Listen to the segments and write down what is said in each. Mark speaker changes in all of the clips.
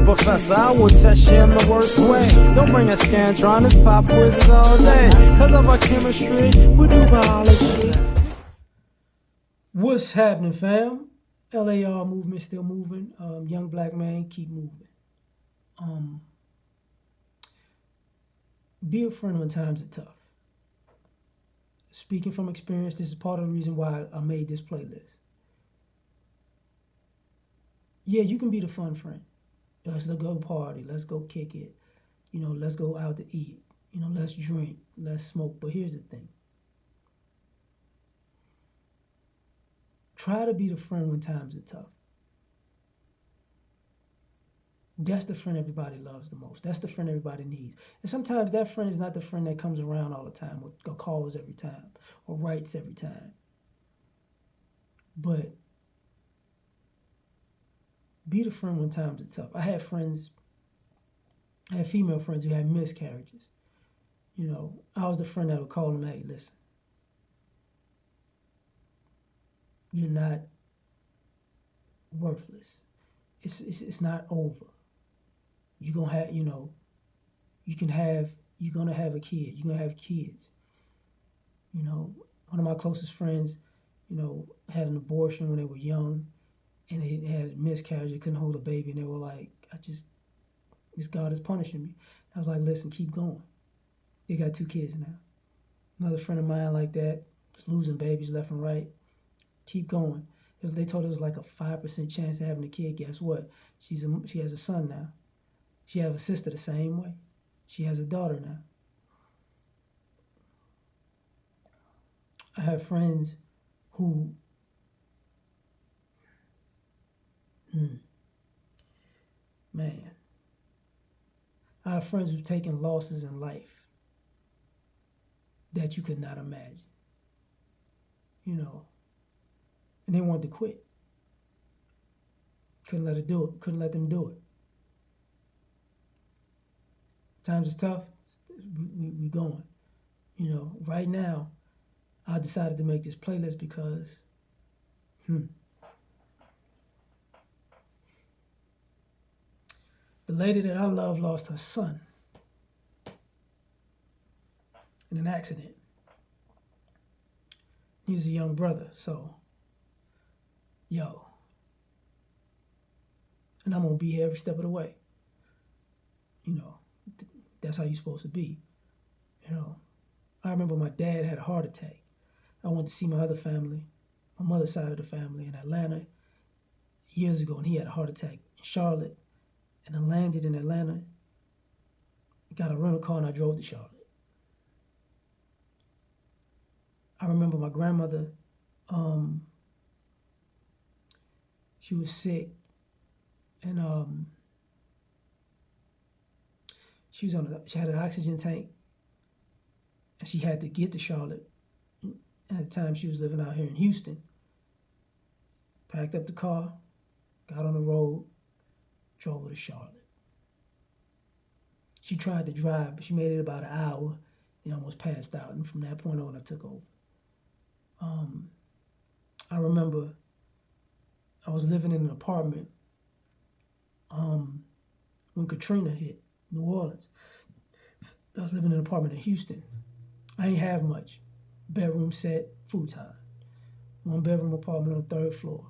Speaker 1: professor, I will test you in the worst way. Don't bring a Scantron, pop quizzes all day. Cause of our chemistry, we do biology.
Speaker 2: What's happening, fam? L.A.R. movement still moving. Young black man, keep moving. Be a friend when times are tough. Speaking from experience, this is part of the reason why I made this playlist. Yeah, you can be the fun friend. Let's go party. Let's go kick it. Let's go out to eat. Let's drink. Let's smoke. But here's the thing. Try to be the friend when times are tough. That's the friend everybody loves the most. That's the friend everybody needs. And sometimes that friend is not the friend that comes around all the time or calls every time or writes every time. But be the friend when times are tough. I had female friends who had miscarriages. I was the friend that would call them, hey, listen, you're not worthless. It's not over. You're gonna have, you're gonna have a kid. You're gonna have kids. One of my closest friends, had an abortion when they were young, and they had a miscarriage. They couldn't hold a baby, and they were like, this God is punishing me. I was like, listen, keep going. They got 2 kids now. Another friend of mine like that was losing babies left and right. Keep going. They told her it was like a 5% chance of having a kid. Guess what? She has a son now. She has a sister the same way. She has a daughter now. I have friends who, man, I have friends who've taken losses in life that you could not imagine. And they wanted to quit. Couldn't let them do it. Times is tough, we going. Right now, I decided to make this playlist because, the lady that I love lost her son in an accident. He was a young brother, so, and I'm gonna be here every step of the way. That's how you're supposed to be. I remember my dad had a heart attack. I went to see my other family, my mother's side of the family in Atlanta years ago, and he had a heart attack in Charlotte, and I landed in Atlanta, got a rental car, and I drove to Charlotte. I remember my grandmother, she was sick, and she had an oxygen tank, and she had to get to Charlotte. And at the time, she was living out here in Houston. Packed up the car, got on the road, drove her to Charlotte. She tried to drive, but she made it about an hour and almost passed out. And from that point on, I took over. I remember I was living in an apartment when Katrina hit New Orleans. I was living in an apartment in Houston. I ain't have much. Bedroom set, futon. 1-bedroom apartment on the 3rd floor.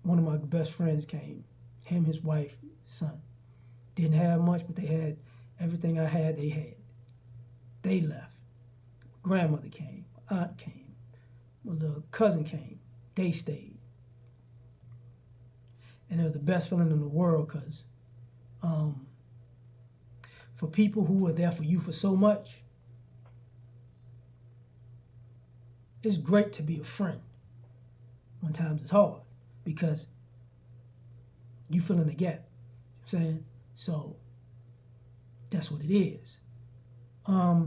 Speaker 2: One of my best friends came. Him, his wife, son. Didn't have much, but they had everything I had, they had. They left. Grandmother came. Aunt came. My little cousin came. They stayed. And it was the best feeling in the world because for people who are there for you for so much, it's great to be a friend when times it's hard because you fill in the gap. You know what I'm saying? So that's what it is. I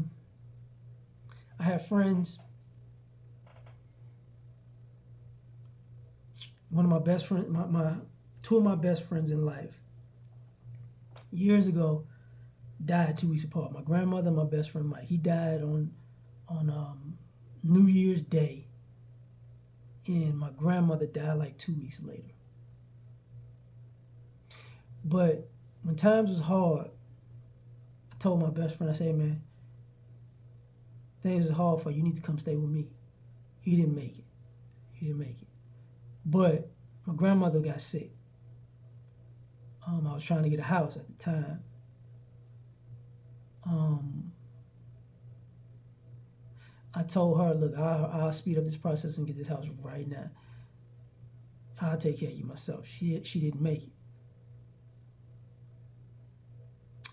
Speaker 2: have friends. One of my best friends, two of my best friends in life, years ago, died 2 weeks apart. My grandmother and my best friend Mike. He died on New Year's Day, and my grandmother died like 2 weeks later. But when times was hard, I told my best friend, I said, man, things are hard for you. You need to come stay with me. He didn't make it. He didn't make it. But my grandmother got sick. I was trying to get a house at the time. I told her, look, I'll speed up this process and get this house right now. I'll take care of you myself. She didn't make it.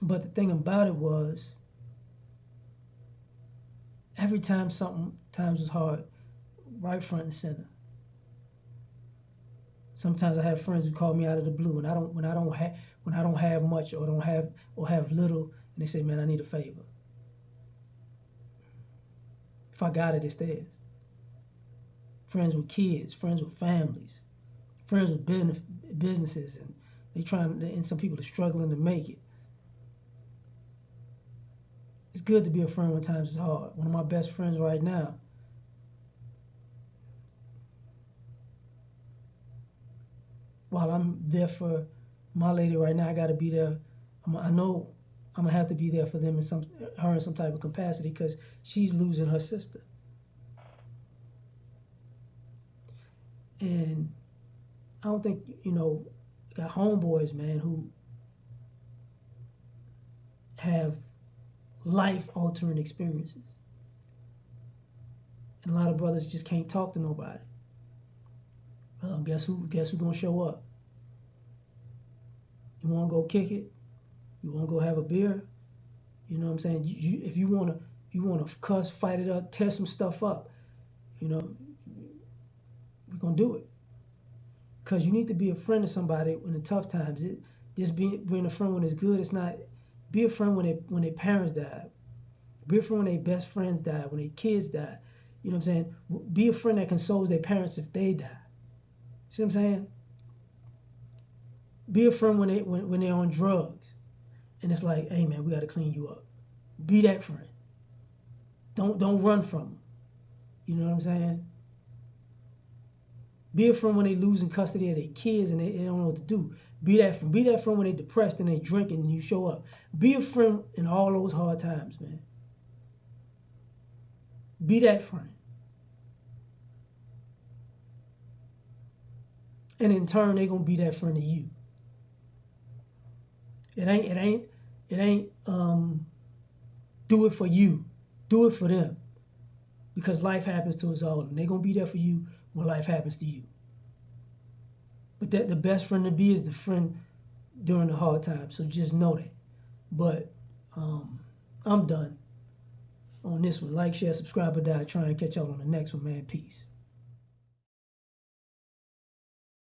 Speaker 2: But the thing about it was, every time times was hard, right front and center. Sometimes I have friends who call me out of the blue, and when I don't have much or have little, and they say, man, I need a favor. If I got it, it's theirs. Friends with kids, friends with families, friends with businesses, and and some people are struggling to make it. It's good to be a friend when times is hard. One of my best friends right now, while I'm there for my lady right now, I got to be there. I know I'm gonna have to be there for them in some type of capacity because she's losing her sister. And I don't think, got homeboys, man, who have life-altering experiences. And a lot of brothers just can't talk to nobody. Well, guess who gonna show up? You wanna go kick it? You wanna go have a beer? You know what I'm saying? If you wanna cuss, fight it up, tear some stuff up, we're gonna do it. Because you need to be a friend to somebody in the tough times. Just being a friend when it's good, it's not. Be a friend when their parents died. Be a friend when their best friends died, when their kids died. You know what I'm saying? Be a friend that consoles their parents if they die. See what I'm saying? Be a friend when they're on drugs, and it's like, hey man, we got to clean you up. Be that friend. Don't run from them. You know what I'm saying? Be a friend when they losing custody of their kids and they don't know what to do. Be that friend. Be that friend when they depressed and they drinking and you show up. Be a friend in all those hard times, man. Be that friend. And in turn, they're gonna be that friend to you. It ain't do it for you. Do it for them. Because life happens to us all, and they're gonna be there for you when life happens to you. But the best friend to be is the friend during the hard times. So just know that. But I'm done on this one. Like, share, subscribe, or die. Try and catch y'all on the next one, man. Peace.